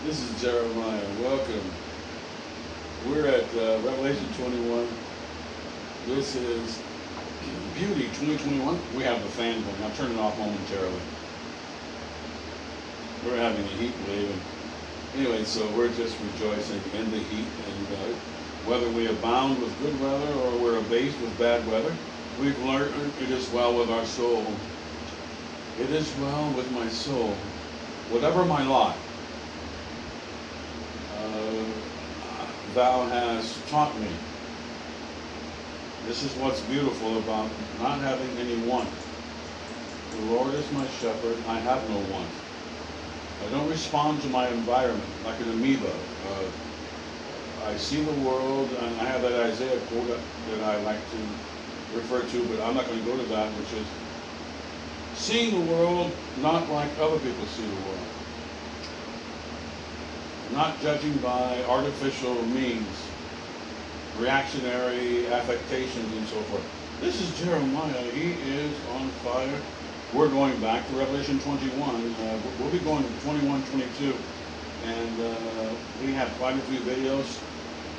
This is Jeremiah. Welcome. We're at Revelation 21. This is Beauty 2021. We have the fan going. I'll turn it off momentarily. We're having a heat wave. And anyway, so we're just rejoicing in the heat. And whether we abound with good weather or we're abased with bad weather, we've learned it is well with our soul. It is well with my soul. Whatever my lot, uh, thou hast taught me. This is what's beautiful about not having any want. The Lord is my shepherd, I have no want. I don't respond to my environment like an amoeba. I see the world, and I have that Isaiah quote that I like to refer to, but I'm not going to go to that, which is seeing the world not like other people see the world. Not judging by artificial means, reactionary affectations, and so forth. This is Jeremiah. He is on fire. We're going back to Revelation 21. We'll be going to 21, 22, and we have quite a few videos.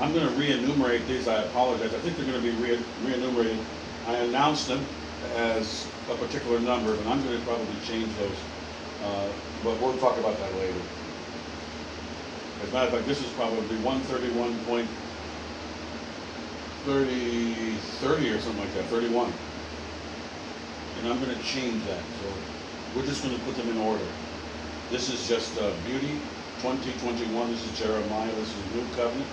I'm going to re-enumerate these. I apologize. I think they're going to be re-enumerated. I announced them as a particular number, but I'm going to probably change those. But we'll talk about that later. As a matter of fact, this is probably 131.30 or something like that, 31. And I'm going to change that. So we're just going to put them in order. This is just Beauty 2021. This is Jeremiah. This is New Covenant.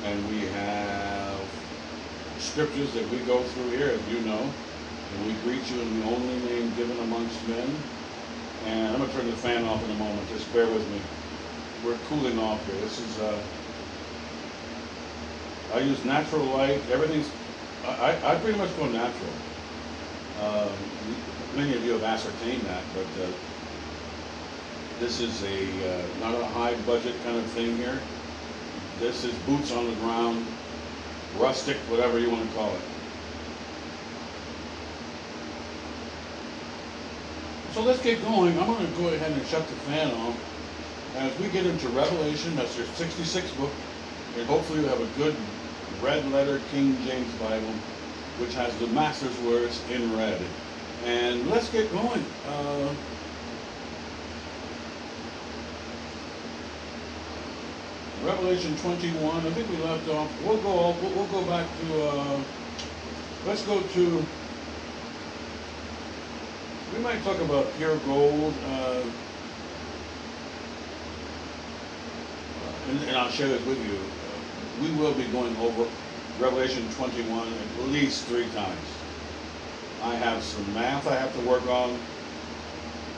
And we have scriptures that we go through here, as you know. And we greet you in the only name given amongst men. And I'm going to turn the fan off in a moment. Just bear with me. We're cooling off here. This is, I use natural light. Everything's, I pretty much go natural. Um, Many of you have ascertained that, but this is not a high budget kind of thing here. This is boots on the ground, rustic, whatever you want to call it. So let's get going. I'm going to go ahead and shut the fan off. As we get into Revelation, that's your 66th book, and hopefully you have a good red letter King James Bible, which has the Master's words in red. And let's get going. Revelation 21. I think we left off. We'll go back to. Let's go to. We might talk about pure gold. And I'll share this with you. We will be going over Revelation 21 at least 3 times. I have some math I have to work on.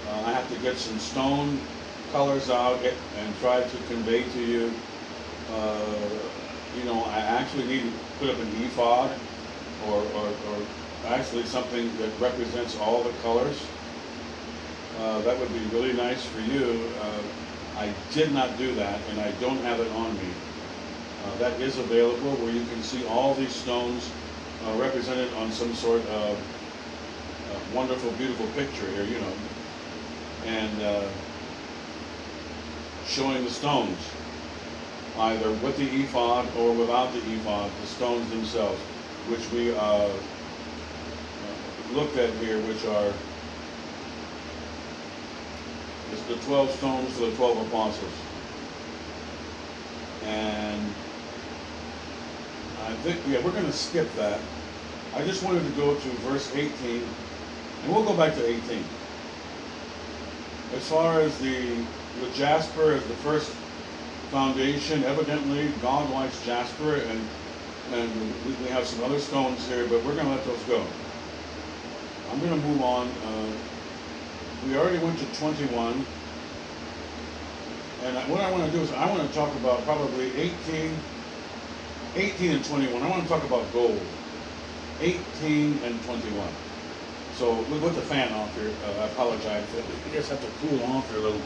I have to get some stone colors out and try to convey to you. I actually need to put up an ephod or actually something that represents all the colors. That would be really nice for you. I did not do that, and I don't have it on me. That is available, where you can see all these stones represented on some sort of wonderful, beautiful picture here, and showing the stones, either with the ephod or without the ephod, the stones themselves, which we looked at here, which are the 12 stones to the 12 apostles. And I think, we're going to skip that. I just wanted to go to verse 18, and we'll go back to 18. As far as the jasper as the first foundation, evidently God likes jasper, and we have some other stones here, but we're going to let those go. I'm going to move on. We already went to 21. And what I want to do is I want to talk about probably 18 and 21. I want to talk about gold. 18 and 21. So we'll put the fan off here. I apologize. We just have to cool off here a little.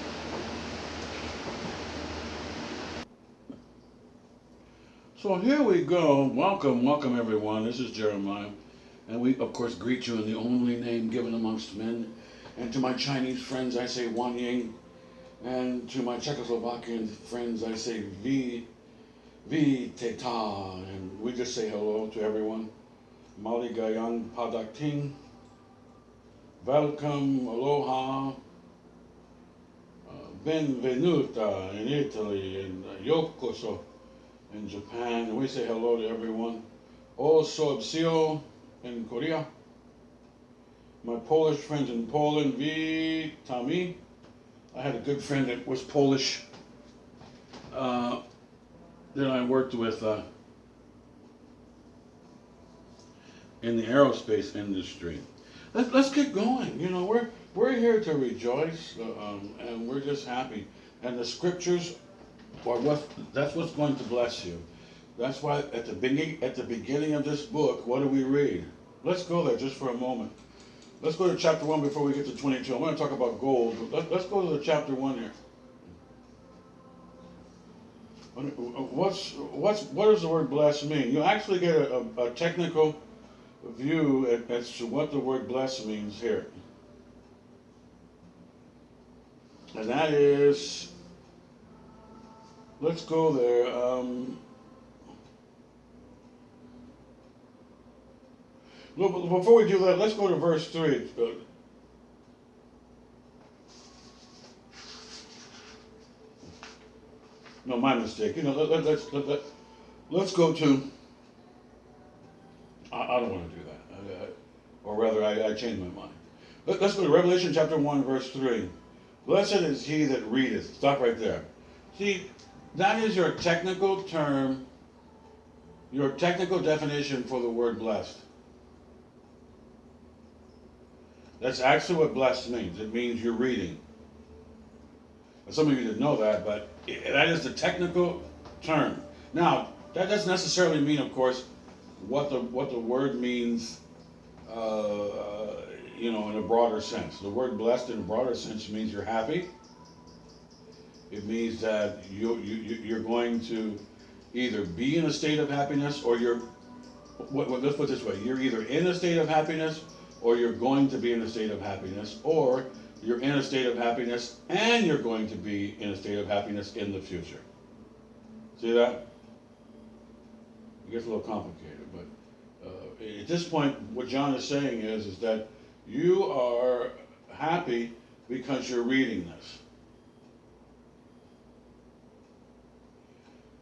So here we go. Welcome everyone. This is Jeremiah. And we, of course, greet you in the only name given amongst men. And to my Chinese friends, I say Wan Ying. And to my Czechoslovakian friends, I say teta, and we just say hello to everyone. Maligayang Padakting, welcome, aloha, benvenuta in Italy, and yokoso in Japan, and we say hello to everyone. O sorbsio in Korea. My Polish friends in Poland, witamy. I had a good friend that was Polish that I worked with in the aerospace industry. Let's get going. You know, we're here to rejoice, and we're just happy. And the scriptures are that's what's going to bless you. That's why at the beginning of this book, what do we read? Let's go there just for a moment. Let's go to chapter 1 before we get to 22. I'm going to talk about gold. Let's go to the chapter 1 here. What does the word bless mean? You actually get a technical view as to what the word bless means here. And that is, let's go there. Before we do that, let's go to verse 3. No, my mistake. You know, let's go to. I don't want to do that. Or rather, I changed my mind. Let's go to Revelation chapter 1, verse 3. Blessed is he that readeth. Stop right there. See, that is your technical term, your technical definition for the word blessed. That's actually what blessed means. It means you're reading. Some of you didn't know that, but that is the technical term. Now, that doesn't necessarily mean, of course, what the word means, you know, in a broader sense. The word blessed in a broader sense means you're happy. It means that you're going to either be in a state of happiness or let's put it this way, you're either in a state of happiness or you're going to be in a state of happiness, or you're in a state of happiness and you're going to be in a state of happiness in the future. See that? It gets a little complicated, but at this point, what John is saying is that you are happy because you're reading this.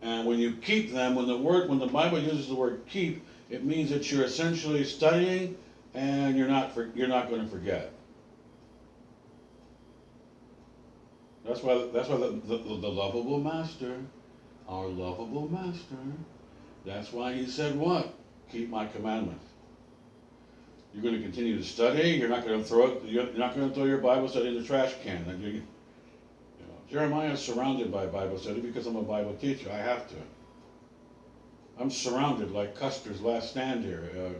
And when you keep them, when the Bible uses the word keep, it means that you're essentially studying and you're not going to forget. That's why the lovable master, our lovable master, that's why he said what? Keep my commandments. You're going to continue to study. You're not going to throw your Bible study in the trash can. Jeremiah is surrounded by Bible study because I'm a Bible teacher. I have to. I'm surrounded like Custer's last stand here.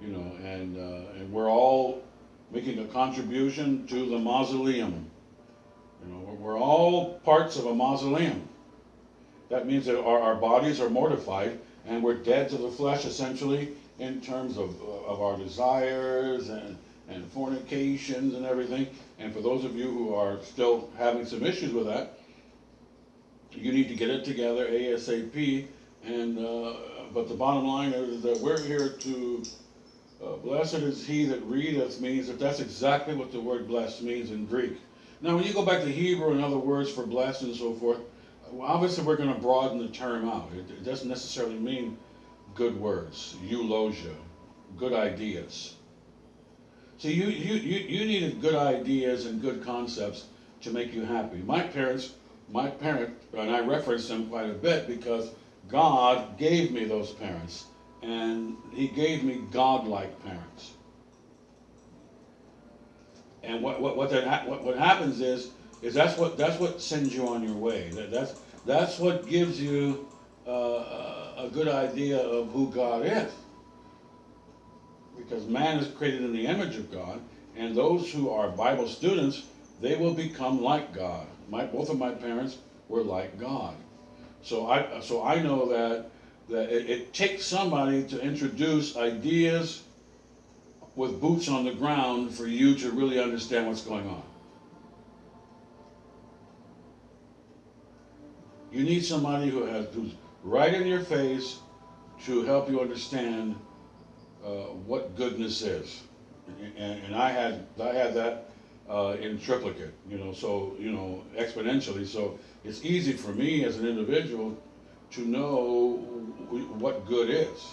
And we're all making a contribution to the mausoleum. We're all parts of a mausoleum. That means that our bodies are mortified and we're dead to the flesh essentially in terms of our desires and fornications and everything. And for those of you who are still having some issues with that, you need to get it together ASAP. But the bottom line is that we're here to blessed is he that readeth means that's exactly what the word blessed means in Greek. Now, when you go back to Hebrew and other words for blessed and so forth, obviously we're going to broaden the term out. It doesn't necessarily mean good words, eulogia, good ideas. See, you needed good ideas and good concepts to make you happy. My parent, and I reference them quite a bit because God gave me those parents, and He gave me God-like parents. And what happens is that's what sends you on your way. That's what gives you a good idea of who God is. Because man is created in the image of God, and those who are Bible students, they will become like God. Both of my parents were like God. So I know that it takes somebody to introduce ideas with boots on the ground for you to really understand what's going on. You need somebody who's right in your face to help you understand what goodness is. And I had that in triplicate, so exponentially. So it's easy for me as an individual to know what good is.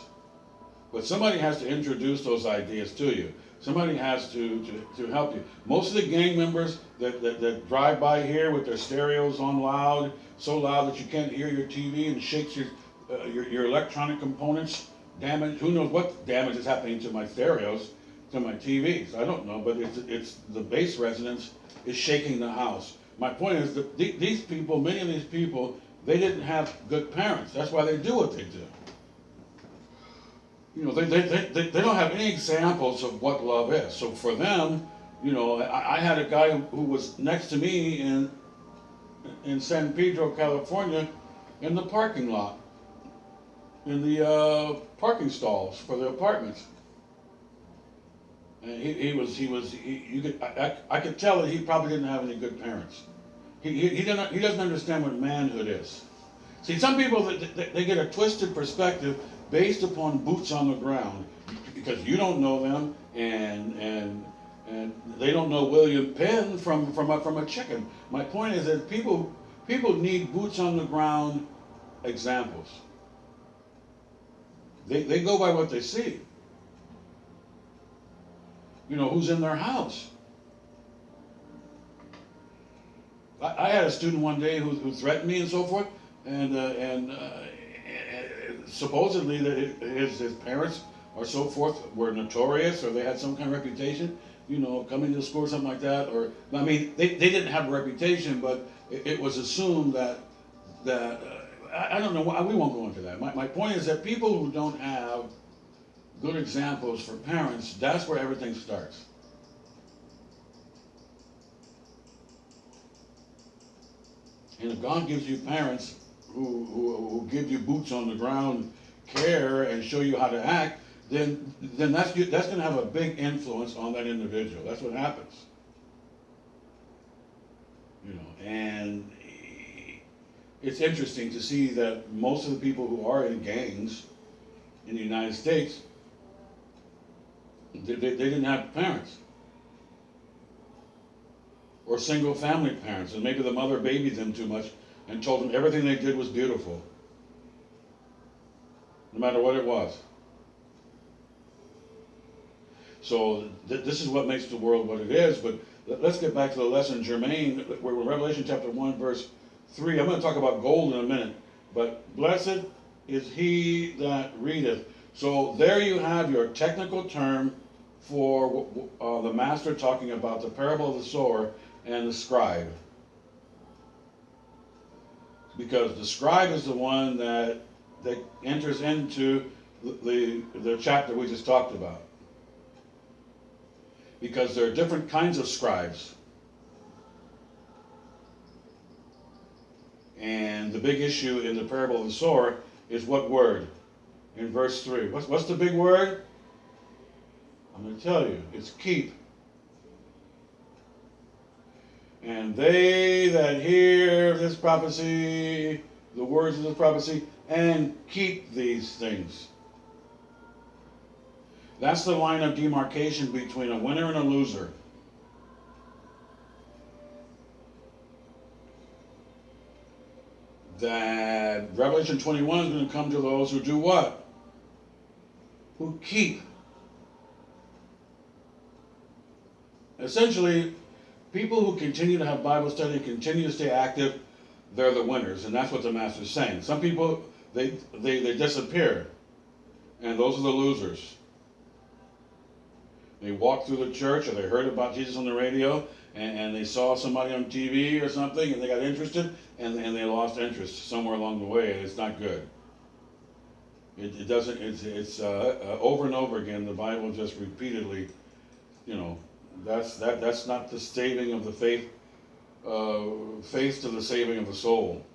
But somebody has to introduce those ideas to you. Somebody has to help you. Most of the gang members that drive by here with their stereos on loud, so loud that you can't hear your TV and shakes your electronic components, damage. Who knows what damage is happening to my stereos, to my TVs? I don't know, but it's the bass resonance is shaking the house. My point is that these people, many of these people, they didn't have good parents. That's why they do what they do. They don't have any examples of what love is. So for them, I had a guy who was next to me in San Pedro, California, in the parking lot, in the parking stalls for the apartments. And I could tell that he probably didn't have any good parents. He doesn't understand what manhood is. See, some people they get a twisted perspective based upon boots on the ground, because you don't know them, and they don't know William Penn from a chicken. My point is that people need boots on the ground examples. They go by what they see. Who's in their house. I had a student one day who threatened me and so forth, and supposedly that his parents or so forth were notorious, or they had some kind of reputation, coming to school or something like that. Or I mean, they didn't have a reputation, but it was assumed that I don't know. We won't go into that. My point is that people who don't have good examples for parents, that's where everything starts. And if God gives you parents who give you boots on the ground care and show you how to act, then that's going to have a big influence on that individual. That's what happens. And it's interesting to see that most of the people who are in gangs in the United States, they didn't have parents. Or single family parents, and maybe the mother babied them too much and told them everything they did was beautiful, no matter what it was. So this is what makes the world what it is. But let's get back to the lesson, Jermaine. We're in Revelation chapter 1, verse 3. I'm going to talk about gold in a minute. But blessed is he that readeth. So there you have your technical term for the master talking about the parable of the sower and the scribe. Because the scribe is the one that enters into the chapter we just talked about. Because there are different kinds of scribes. And the big issue in the parable of the sower is what word? In verse 3. What's the big word? I'm going to tell you. It's keep. And they that hear this prophecy, the words of this prophecy, and keep these things. That's the line of demarcation between a winner and a loser. That Revelation 21 is going to come to those who do what? Who keep. Essentially, people who continue to have Bible study, continue to stay active, they're the winners, and that's what the master's saying. Some people, they disappear, and those are the losers. They walked through the church, or they heard about Jesus on the radio, and they saw somebody on TV or something, and they got interested, and they lost interest somewhere along the way, and it's not good. It doesn't. It's over and over again. The Bible just repeatedly, that's not the saving of the faith. Faith to the saving of the soul.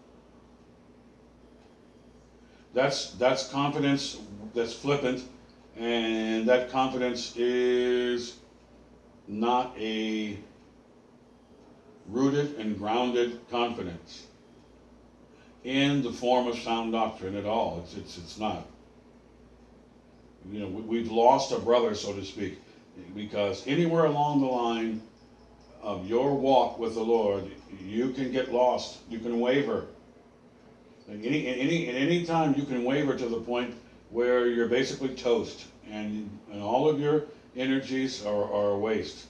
That's confidence that's flippant, and that confidence is not a rooted and grounded confidence. in the form of sound doctrine at all. It's not. You know, we've lost a brother, so to speak, because anywhere along the line of your walk with the Lord, you can get lost. You can waver. At any time you can waver to the point where you're basically toast, and all of your energies are a waste.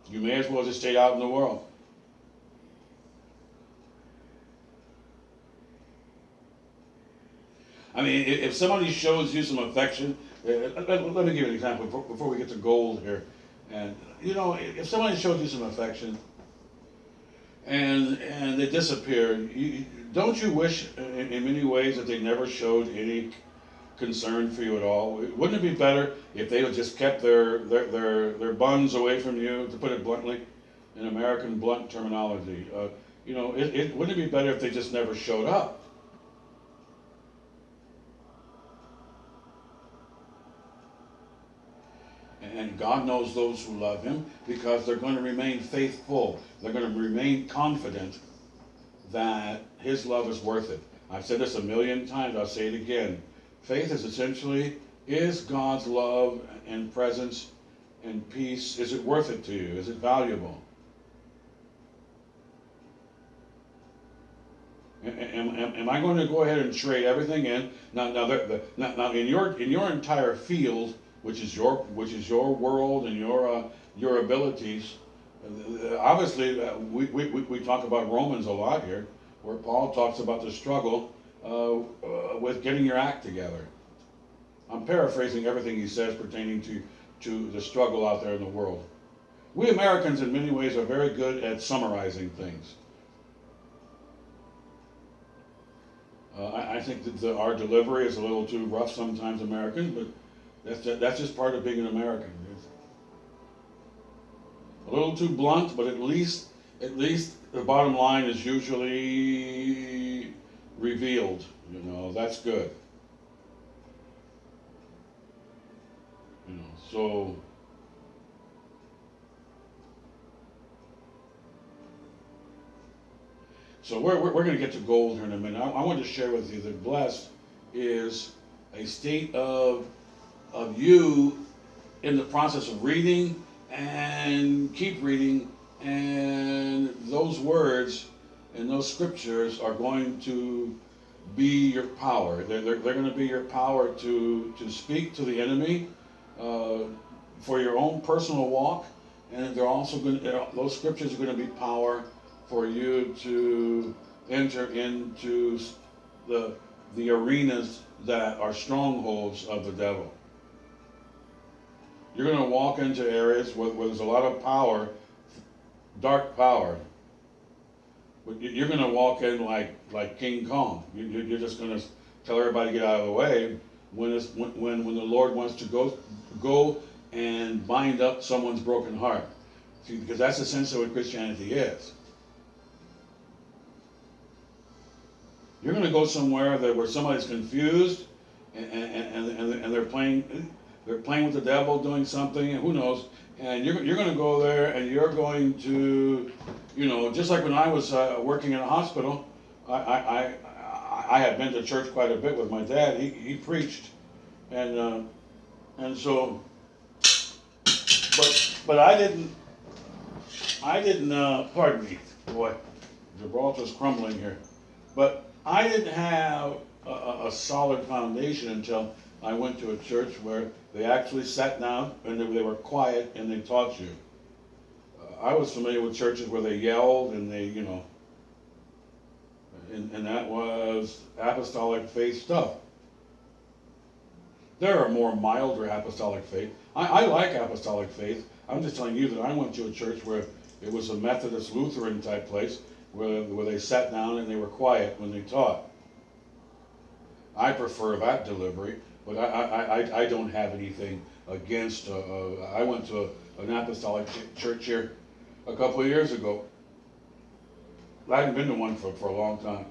You may as well just stay out in the world. I mean, if somebody shows you some affection, let me give you an example before we get to gold here. And you know, if somebody shows you some affection and they disappear, don't you wish in many ways that they never showed any concern for you at all? Wouldn't it be better if they had just kept their buns away from you, to put it bluntly, in American blunt terminology? You know, wouldn't it be better if they just never showed up? And God knows those who love Him, because they're going to remain faithful. They're going to remain confident that His love is worth it. I've said this a million times, I'll say it again. Faith is essentially, is God's love and presence and peace, is it worth it to you? Is it valuable? Am I going to go ahead and trade everything in? Now in your entire field, which is your world and your abilities. Obviously, we talk about Romans a lot here, where Paul talks about the struggle with getting your act together. I'm paraphrasing everything he says pertaining to the struggle out there in the world. We Americans, in many ways, are very good at summarizing things. I think that our delivery is a little too rough sometimes, Americans, but that's just part of being an American. It's a little too blunt, but at least the bottom line is usually revealed. You know, that's good. You know, so we're going to get to gold here in a minute. I want to share with you that blessed is a state of you in the process of reading and keep reading, and those words and those scriptures are going to be your power. They're going to be your power to speak to the enemy for your own personal walk, and they're also those scriptures are going to be power for you to enter into the arenas that are strongholds of the devil. You're going to walk into areas where there's a lot of power, dark power. But you're going to walk in like King Kong. You're just going to tell everybody to get out of the way when the Lord wants to go and bind up someone's broken heart. See, because that's essentially what Christianity is. You're going to go somewhere where somebody's confused and they're playing with the devil, doing something, and who knows. And you're going to go there, and you're going to, you know, just like when I was working in a hospital, I had been to church quite a bit with my dad. He preached, and so, but I didn't. Pardon me, boy, Gibraltar's crumbling here. But I didn't have a solid foundation until I went to a church where they actually sat down and they were quiet and they taught you. I was familiar with churches where they yelled and they, you know, and that was apostolic faith stuff. There are more milder apostolic faith. I like apostolic faith. I'm just telling you that I went to a church where it was a Methodist Lutheran type place where they sat down and they were quiet when they taught. I prefer that delivery, but I don't have anything against. I went to an apostolic church here a couple of years ago. I hadn't been to one for a long time.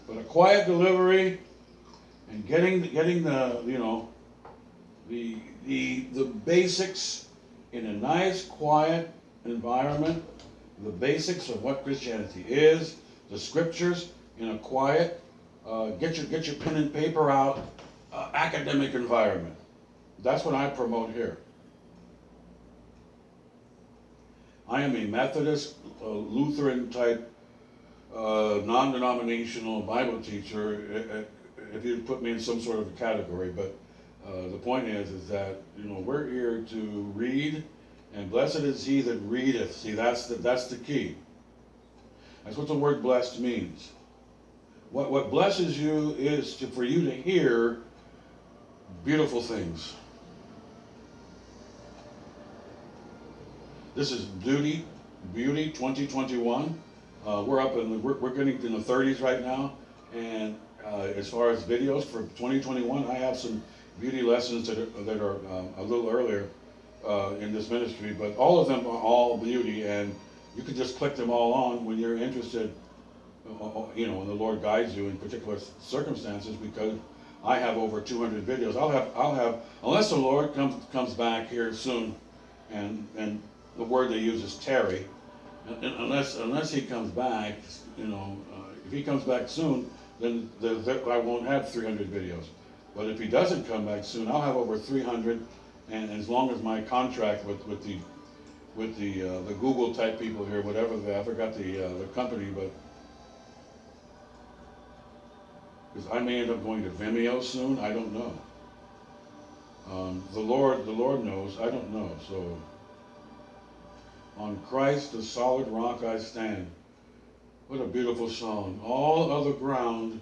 But a quiet delivery and getting the you know the basics in a nice quiet environment the basics of what Christianity is, the scriptures, in a quiet, get your pen and paper out, academic environment. That's what I promote here. I am a Methodist, Lutheran type, non-denominational Bible teacher, if you put me in some sort of a category. But the point is that we're here to read, and blessed is he that readeth. See, that's the key. That's what the word blessed means. What blesses you is for you to hear beautiful things. This is Beauty 2021. We're getting in the 30s right now, and as far as videos for 2021, I have some beauty lessons that are a little earlier in this ministry, but all of them are all beauty, and you can just click them all on when you're interested. And the Lord guides you in particular circumstances, because I have over 200 videos. I'll have unless the Lord comes back here soon, and the word they use is tarry. Unless he comes back, if he comes back soon, then I won't have 300 videos. But if he doesn't come back soon, I'll have over 300. And as long as my contract with the Google type people here, whatever I forgot the company, but because I may end up going to Vimeo soon, I don't know. The Lord knows. I don't know. So. On Christ, the solid rock I stand. What a beautiful song. All other ground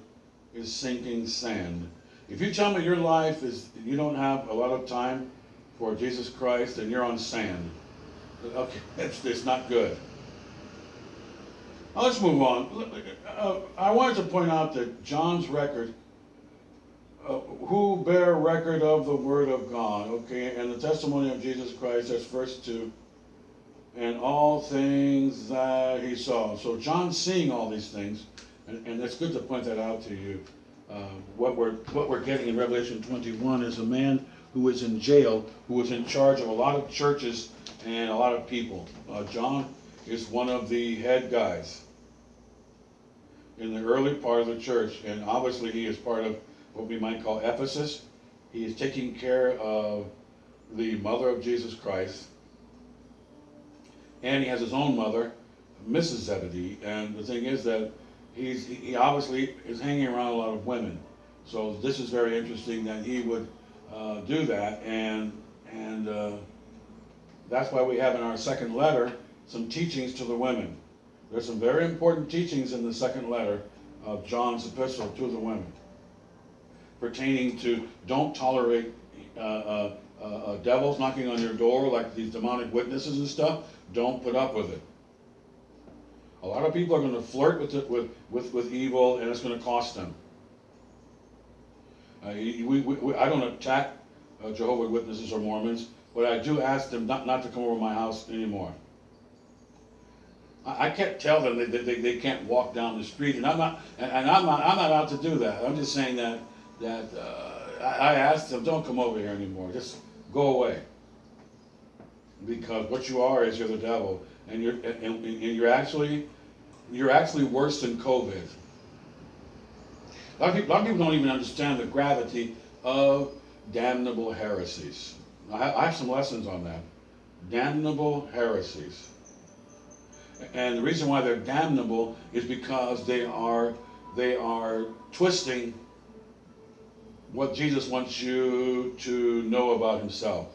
is sinking sand. If you tell me your life you don't have a lot of time for Jesus Christ, and you're on sand, okay, it's not good. Now let's move on. I wanted to point out that John's record, who bear record of the Word of God, okay, and the testimony of Jesus Christ, that's verse 2. And all things that he saw. So John's seeing all these things, and it's good to point that out to you. What we're getting in Revelation 21 is a man who is in jail, who is in charge of a lot of churches and a lot of people. John is one of the head guys in the early part of the church, and obviously he is part of what we might call Ephesus. He is taking care of the mother of Jesus Christ. And he has his own mother, Mrs. Zebedee. And the thing is that he obviously is hanging around a lot of women. So this is very interesting that he would do that. And that's why we have in our second letter some teachings to the women. There's some very important teachings in the second letter of John's epistle to the women, pertaining to don't tolerate devils knocking on your door like these demonic witnesses and stuff. Don't put up with it. A lot of people are going to flirt with evil, and it's going to cost them. I don't attack Jehovah's Witnesses or Mormons, but I do ask them not to come over my house anymore. I can't tell them they can't walk down the street, and I'm not out to do that. I'm just saying that I asked them, don't come over here anymore. Just go away. Because what you are is you're the devil, and you're actually worse than COVID. A lot of people don't even understand the gravity of damnable heresies. I have some lessons on that. Damnable heresies. And the reason why they're damnable is because they are twisting what Jesus wants you to know about himself.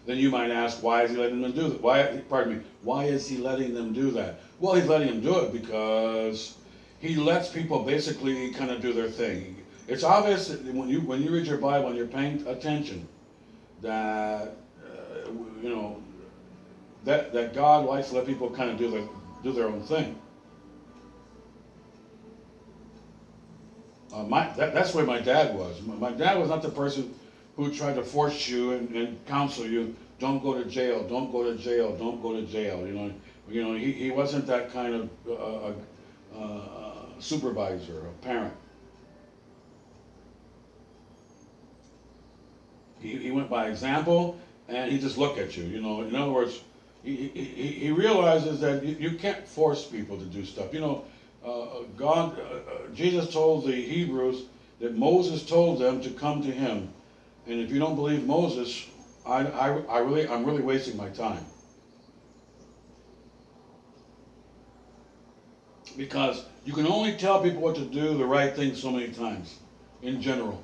Then you might ask, why is he letting them do that? Why is he letting them do that? Well, he's letting them do it because he lets people basically kind of do their thing. It's obvious that when you read your Bible and you're paying attention that that God likes to let people kind of do their own thing. That's where my dad was. My dad was not the person who tried to force you and counsel you, don't go to jail, don't go to jail, don't go to jail. He wasn't that kind of supervisor or parent. He went by example, and he just looked at you. In other words, he realizes that you can't force people to do stuff. Jesus told the Hebrews that Moses told them to come to him. And if you don't believe Moses, I'm really wasting my time. Because you can only tell people what to do the right thing so many times, in general.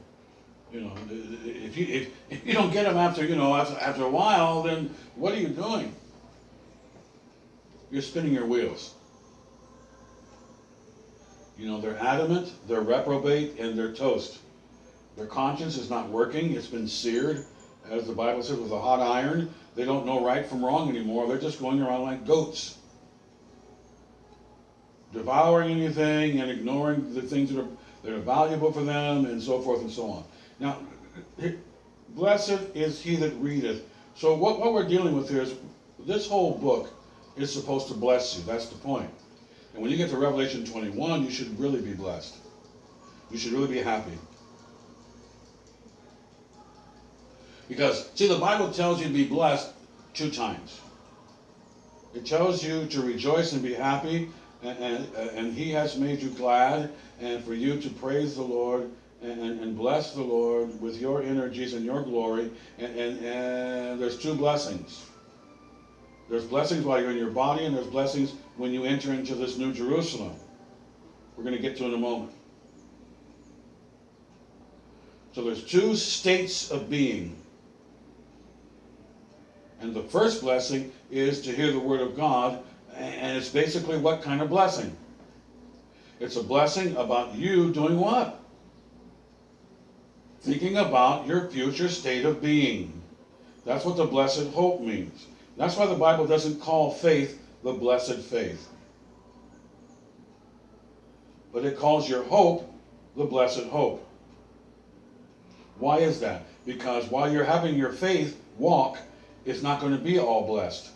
If you don't get them after a while, then what are you doing? You're spinning your wheels. They're adamant, they're reprobate, and they're toast. Their conscience is not working. It's been seared, as the Bible says, with a hot iron. They don't know right from wrong anymore. They're just going around like goats, devouring anything and ignoring the things that are valuable for them, and so forth and so on. Now, blessed is he that readeth. So what we're dealing with here is this whole book is supposed to bless you. That's the point. And when you get to Revelation 21, you should really be blessed. You should really be happy. Because, see, the Bible tells you to be blessed 2 times. It tells you to rejoice and be happy, and he has made you glad, and for you to praise the Lord and bless the Lord with your energies and your glory. And there's 2 blessings. There's blessings while you're in your body, and there's blessings when you enter into this new Jerusalem. We're going to get to in a moment. So there's 2 states of being. And the first blessing is to hear the Word of God, and it's basically what kind of blessing? It's a blessing about you doing what? Thinking about your future state of being. That's what the blessed hope means. That's why the Bible doesn't call faith the blessed faith. But it calls your hope the blessed hope. Why is that? Because while you're having your faith walk, it's not going to be all blessed.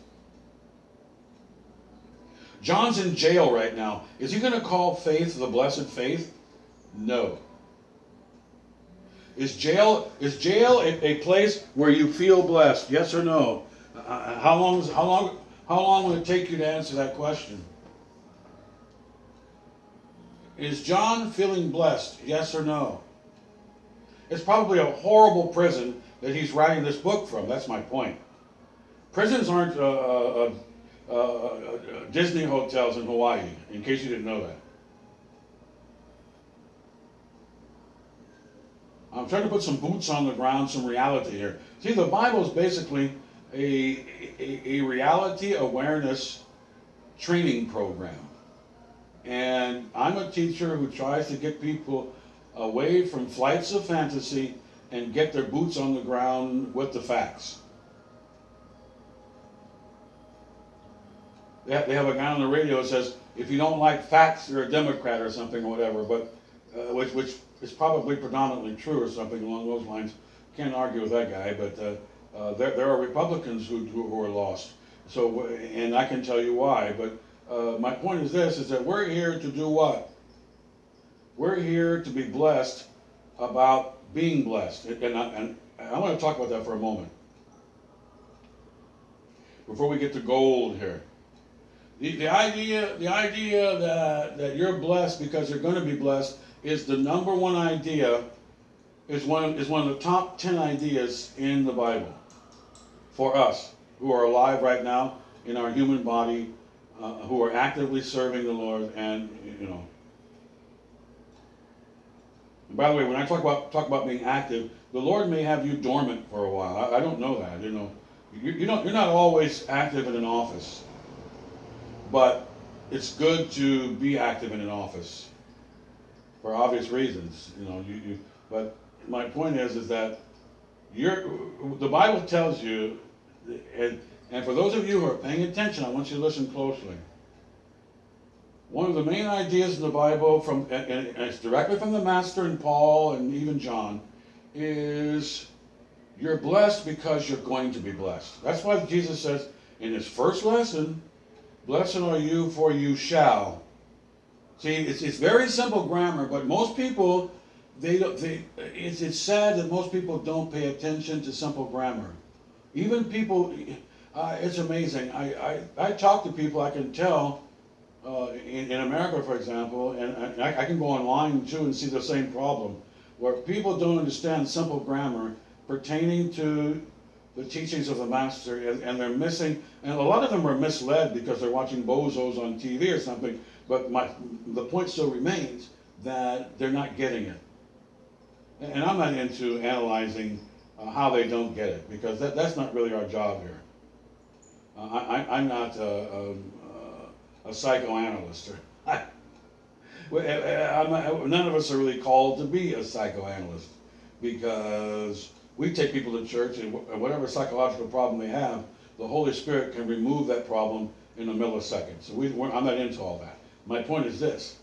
John's in jail right now. Is he going to call faith the blessed faith? No. Is jail a place where you feel blessed? Yes or no? How long will it take you to answer that question? Is John feeling blessed? Yes or no? It's probably a horrible prison that he's writing this book from. That's my point. Prisons aren't Disney hotels in Hawaii, in case you didn't know that. I'm trying to put some boots on the ground, some reality here. See, the Bible is basically a reality awareness training program. And I'm a teacher who tries to get people away from flights of fantasy and get their boots on the ground with the facts. They have a guy on the radio that says, if you don't like facts, you're a Democrat or something or whatever, but which is probably predominantly true or something along those lines. Can't argue with that guy, but there are Republicans who are lost. So, and I can tell you why, but my point is this, is that we're here to do what? We're here to be blessed about being blessed. And I want to talk about that for a moment. Before we get to gold here. The idea that you're blessed because you're going to be blessed is the number one idea, is one of the top 10 ideas in the Bible for us who are alive right now in our human body, who are actively serving the Lord, and And by the way, when I talk about being active, the Lord may have you dormant for a while. I don't know that. You're not always active in an office. But it's good to be active in an office for obvious reasons, But my point is that the Bible tells you, and for those of you who are paying attention, I want you to listen closely. One of the main ideas in the Bible, and it's directly from the Master and Paul and even John, is you're blessed because you're going to be blessed. That's why Jesus says in his first lesson, blessed are you, for you shall. See, it's very simple grammar, but most people, it's sad that most people don't pay attention to simple grammar. Even people, It's amazing. I talk to people, I can tell, in America, for example, and I can go online too and see the same problem, where people don't understand simple grammar pertaining to the teachings of the Master, and they're missing, and a lot of them are misled because they're watching bozos on TV or something, but the point still remains that they're not getting it. And I'm not into analyzing how they don't get it, because that's not really our job here. I'm not a psychoanalyst. None of us are really called to be a psychoanalyst, because we take people to church, and whatever psychological problem they have, the Holy Spirit can remove that problem in a millisecond. So I'm not into all that. My point is this.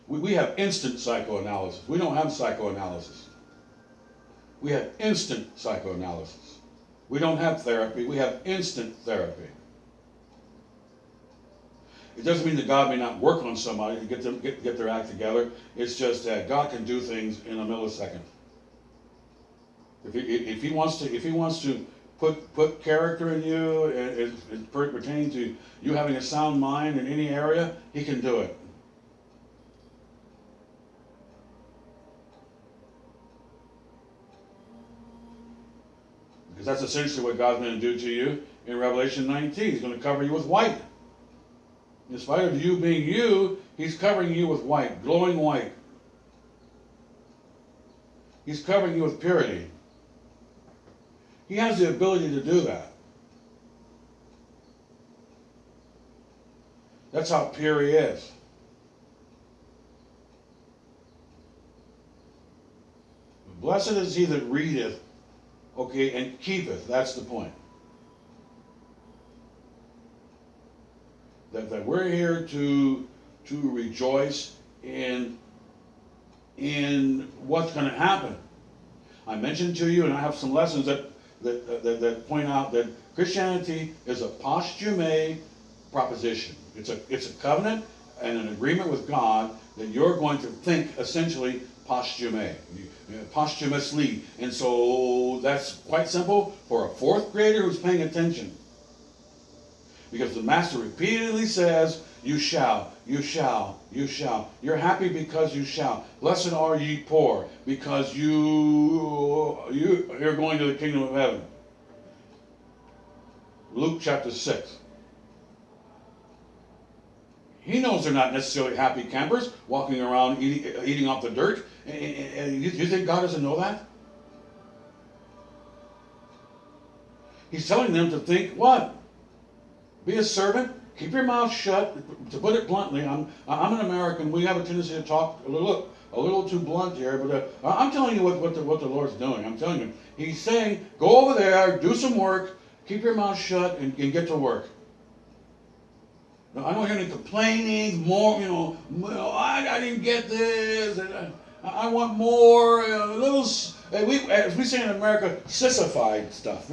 We have instant psychoanalysis. We don't have psychoanalysis. We have instant psychoanalysis. We don't have therapy. We have instant therapy. It doesn't mean that God may not work on somebody to get their act together. It's just that God can do things in a millisecond. If he wants to put character in you, and pertaining to you having a sound mind in any area, he can do it. Because that's essentially what God's going to do to you in Revelation 19. He's going to cover you with white. In spite of you being you, he's covering you with white, glowing white. He's covering you with purity. He has the ability to do that. That's how pure he is. Blessed is he that readeth, okay, and keepeth. That's the point. That we're here to rejoice in what's going to happen. I mentioned to you, and I have some lessons that point out that Christianity is a posthume proposition. It's a covenant and an agreement with God that you're going to think essentially posthumously. And so that's quite simple for a fourth grader who's paying attention. Because the Master repeatedly says, you shall, you shall, you shall. You're happy because you shall. Blessed are ye poor, because you're going to the kingdom of heaven. Luke chapter 6. He knows they're not necessarily happy campers walking around eating off the dirt. And you think God doesn't know that? He's telling them to think what? Be a servant. Keep your mouth shut. To put it bluntly, I'm an American. We have a tendency to talk a little too blunt here, but I'm telling you what the Lord's doing. I'm telling you. He's saying, go over there, do some work, keep your mouth shut, and get to work. Now, I don't hear any complaining, more, I didn't get this, and I want more, as we say in America, sissified stuff.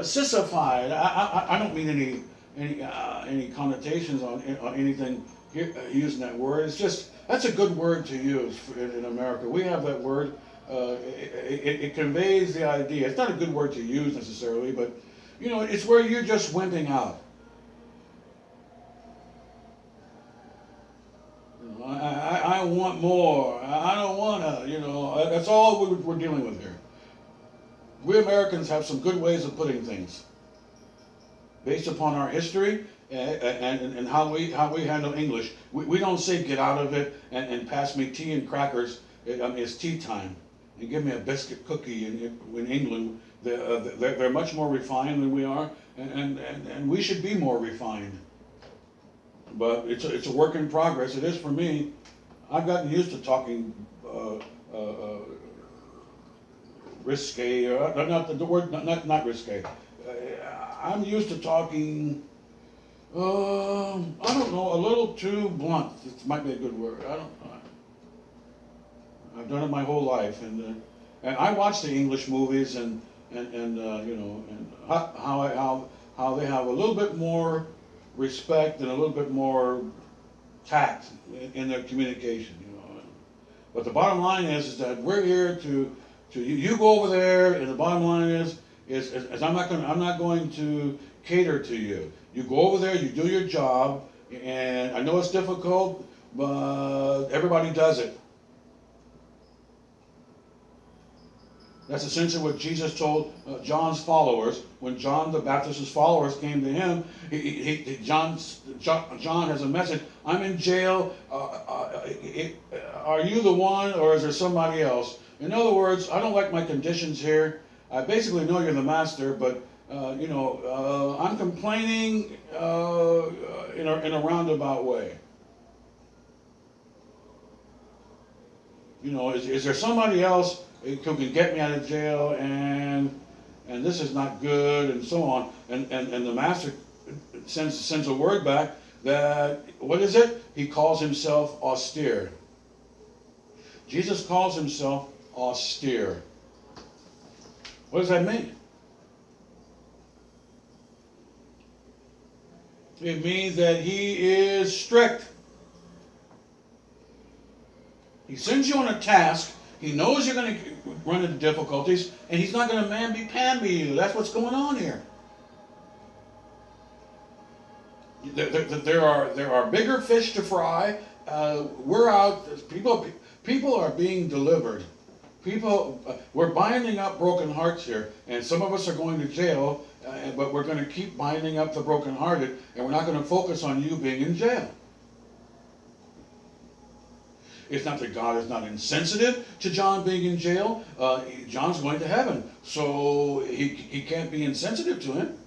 Sissified. I don't mean any connotations on anything using that word. It's just, that's a good word to use in America. We have that word. It conveys the idea. It's not a good word to use necessarily, but it's where you're just wimping out. I want more. I don't want to, that's all we're dealing with here. We Americans have some good ways of putting things based upon our history and how we handle English. We don't say get out of it and pass me tea and crackers. It's tea time. And give me a biscuit cookie. In England, they're much more refined than we are, and we should be more refined. But it's a work in progress. It is for me. I've gotten used to talking risque, not risque. I'm used to talking, I don't know, a little too blunt. It might be a good word. I don't know. I've done it my whole life, and I watch the English movies and how they have a little bit more respect and a little bit more tact in their communication, But the bottom line is that we're here to you go over there, and the bottom line is is I'm not going to cater to you. You go over there, you do your job, and I know it's difficult, but everybody does it. That's essentially what Jesus told John's followers. When John the Baptist's followers came to him, John has a message. I'm in jail. Are you the one, or is there somebody else? In other words, I don't like my conditions here. I basically know you're the master, but I'm complaining in a roundabout way. Is there somebody else who can get me out of jail, and this is not good, and so on. And the master sends a word back that, what is it? He calls himself austere. Jesus calls himself austere. What does that mean? It means that he is strict. He sends you on a task. He knows you're going to run into difficulties, and he's not going to mamby-pamby you. That's what's going on here. There are bigger fish to fry. We're out. People are being delivered. We're binding up broken hearts here, and some of us are going to jail. But we're going to keep binding up the brokenhearted, and we're not going to focus on you being in jail. It's not that God is not insensitive to John being in jail. John's going to heaven, so he can't be insensitive to him.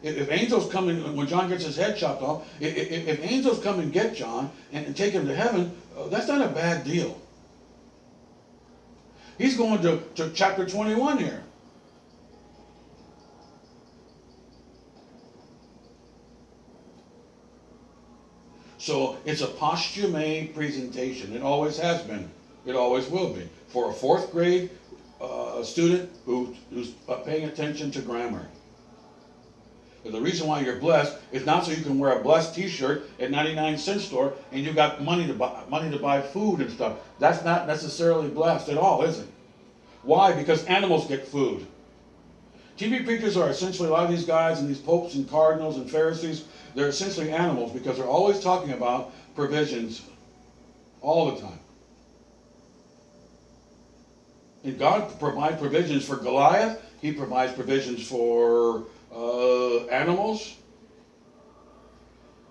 If angels come in, when John gets his head chopped off, if angels come and get John and take him to heaven, that's not a bad deal. He's going to chapter 21 here. So it's a posthumous presentation. It always has been. It always will be. For a fourth grade student who's paying attention to grammar. But the reason why you're blessed is not so you can wear a blessed t-shirt at 99-cent store and you got money to buy food and stuff. That's not necessarily blessed at all, is it? Why? Because animals get food. TV preachers are essentially, a lot of these guys and these popes and cardinals and Pharisees, they're essentially animals because they're always talking about provisions all the time. And God provides provisions for Goliath. He provides provisions for animals.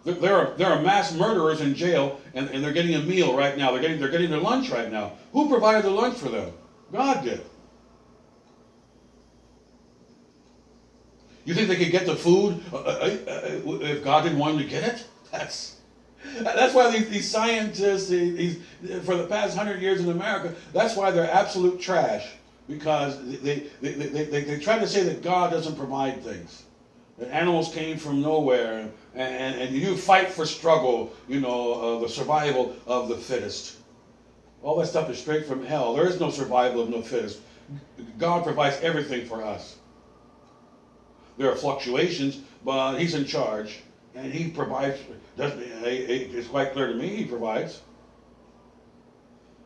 There are mass murderers in jail, and they're getting a meal right now. They're getting their lunch right now. Who provided the lunch for them? God did. You think they could get the food if God didn't want them to get it? That's why these scientists, for the past 100 years in America, that's why they're absolute trash. Because they try to say that God doesn't provide things. That animals came from nowhere, and you fight for struggle, the survival of the fittest. All that stuff is straight from hell. There is no survival of no fittest. God provides everything for us. There are fluctuations, but He's in charge, and He provides. It's quite clear to me He provides.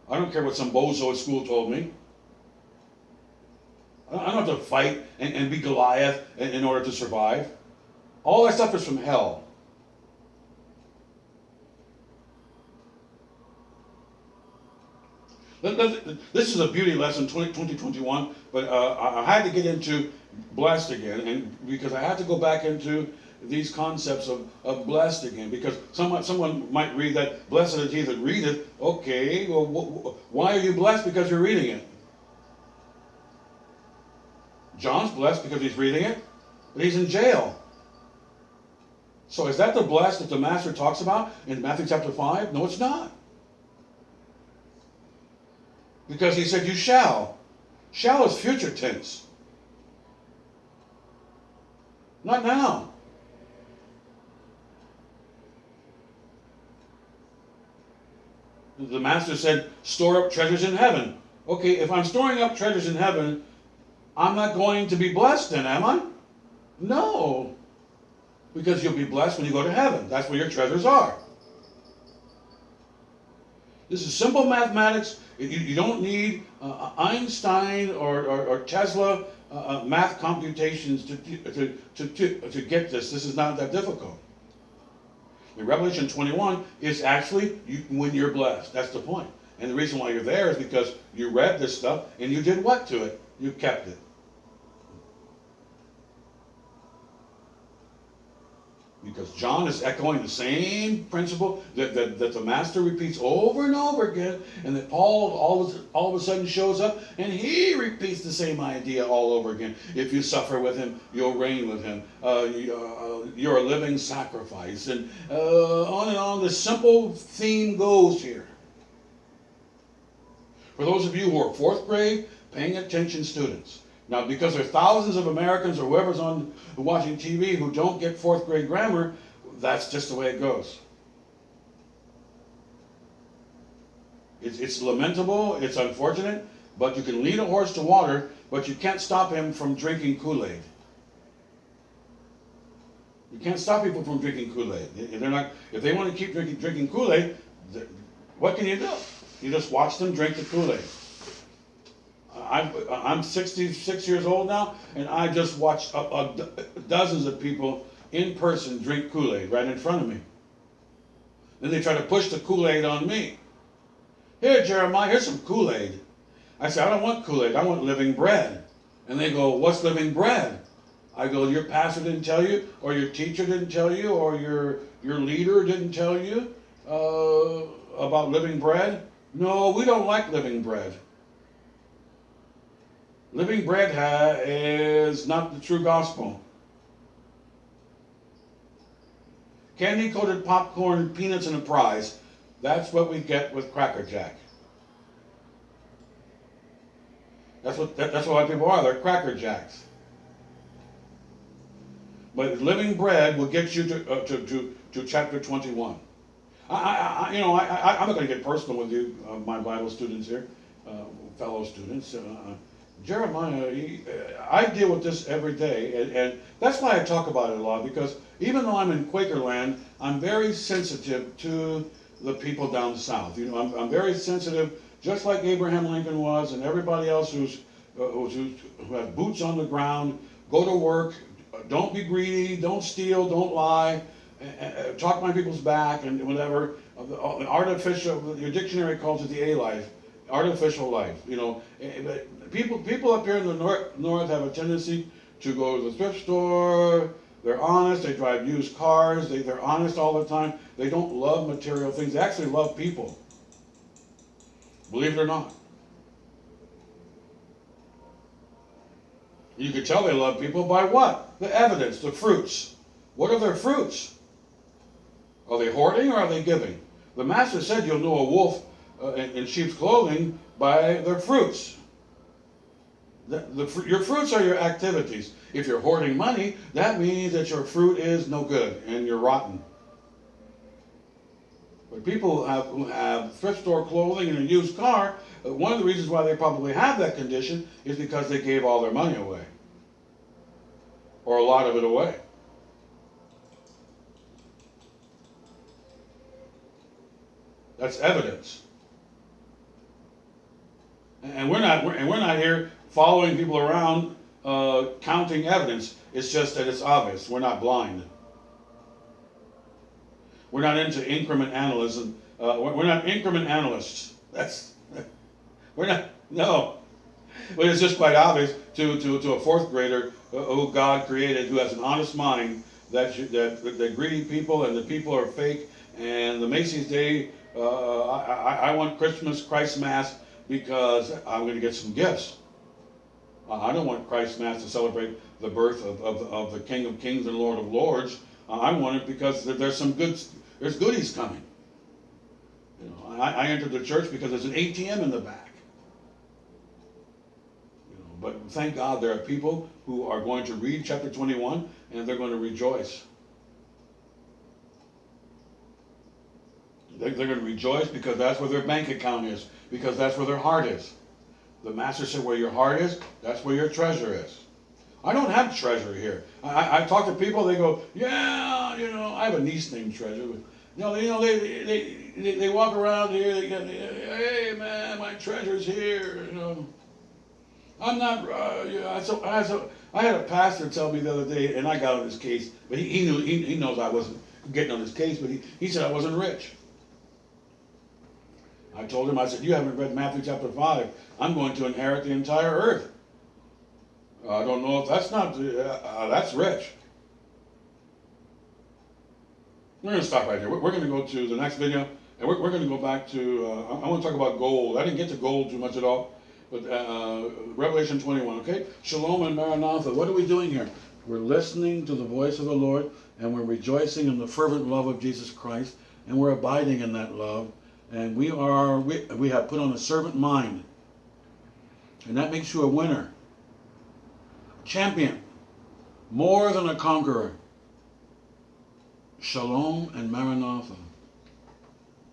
I don't care what some bozo at school told me. I don't have to fight and be Goliath in order to survive. All that stuff is from hell. This is a beauty lesson, 2021, but I had to get into blessed again, and because I had to go back into these concepts of blessed again, because someone might read that, blessed is he that readeth. Okay, well, why are you blessed? Because you're reading it. John's blessed because he's reading it, but he's in jail. So is that the blessed that the Master talks about in Matthew chapter 5? No, it's not. Because he said, you shall. Shall is future tense. Not now. The Master said, store up treasures in heaven. Okay, if I'm storing up treasures in heaven, I'm not going to be blessed then, am I? No. Because you'll be blessed when you go to heaven. That's where your treasures are. This is simple mathematics. You don't need Einstein or Tesla math computations to get this. This is not that difficult. In Revelation 21 is actually when you're blessed. That's the point. And the reason why you're there is because you read this stuff and you did what to it? You kept it. Because John is echoing the same principle that the Master repeats over and over again, and that Paul all of a sudden shows up and he repeats the same idea all over again. If you suffer with him, you'll reign with him. You're a living sacrifice. And on and on, the simple theme goes here. For those of you who are fourth grade, paying attention students. Now, because there are thousands of Americans or whoever's watching TV who don't get fourth grade grammar, that's just the way it goes. It's lamentable, it's unfortunate, but you can lead a horse to water, but you can't stop him from drinking Kool-Aid. You can't stop people from drinking Kool-Aid. If they want to keep drinking Kool-Aid, what can you do? You just watch them drink the Kool-Aid. I'm 66 years old now, and I just watched dozens of people in person drink Kool-Aid right in front of me. Then they try to push the Kool-Aid on me. Here, Jeremiah, here's some Kool-Aid. I say, I don't want Kool-Aid, I want living bread. And they go, what's living bread? I go, your pastor didn't tell you, or your teacher didn't tell you, or your leader didn't tell you about living bread? No, we don't like living bread. Living bread is not the true gospel. Candy-coated popcorn, peanuts, and a prize. That's what we get with Cracker Jack. That's what a lot of people are. They're Cracker Jacks. But living bread will get you to chapter 21. I'm not going to get personal with you, my Bible students here, fellow students. Jeremiah, I deal with this every day, and that's why I talk about it a lot, because even though I'm in Quaker land, I'm very sensitive to the people down south. I'm very sensitive, just like Abraham Lincoln was, and everybody else who have boots on the ground, go to work, don't be greedy, don't steal, don't lie, talk behind people's back, and whatever. Artificial, your dictionary calls it the A-life, artificial life. People up here in the north have a tendency to go to the thrift store. They're honest. They drive used cars. They're honest all the time. They don't love material things. They actually love people. Believe it or not. You could tell they love people by what? The evidence, the fruits. What are their fruits? Are they hoarding or are they giving? The Master said you'll know a wolf in sheep's clothing by their fruits. Your fruits are your activities. If you're hoarding money, that means that your fruit is no good and you're rotten. But people who have thrift store clothing and a used car, one of the reasons why they probably have that condition is because they gave all their money away. Or a lot of it away. That's evidence. And we're not here following people around counting evidence. It's just that it's obvious. We're not blind. We're not into increment analysis. We're not increment analysts. We're not. No. But it's just quite obvious to a fourth grader who God created, who has an honest mind, that the greedy people and the people are fake. And the Macy's Day, I want Christmas, Christ Mass, because I'm going to get some gifts. I don't want Christ Mass to celebrate the birth of the King of Kings and Lord of Lords. I want it because there's goodies coming. I entered the church because there's an ATM in the back. But thank God there are people who are going to read chapter 21 and they're going to rejoice. They're going to rejoice because that's where their bank account is, because that's where their heart is. The Master said, where your heart is, that's where your treasure is. I don't have treasure here. I talk to people, they go, yeah, I have a niece named Treasure. But, they walk around here. Hey man, my treasure's here. You know, I'm not. I had a pastor tell me the other day, and I got on his case, but he knew he knows I wasn't getting on his case, but he said I wasn't rich. I told him, I said, you haven't read Matthew chapter 5. I'm going to inherit the entire earth. I don't know if that's not that's rich. We're going to stop right here. We're going to go to the next video, and we're going to go back to, I want to talk about gold. I didn't get to gold too much at all, but Revelation 21, okay? Shalom and Maranatha. What are we doing here? We're listening to the voice of the Lord, and we're rejoicing in the fervent love of Jesus Christ, and we're abiding in that love, and we have put on a servant mind, and that makes you a winner, champion, more than a conqueror. Shalom and Maranatha.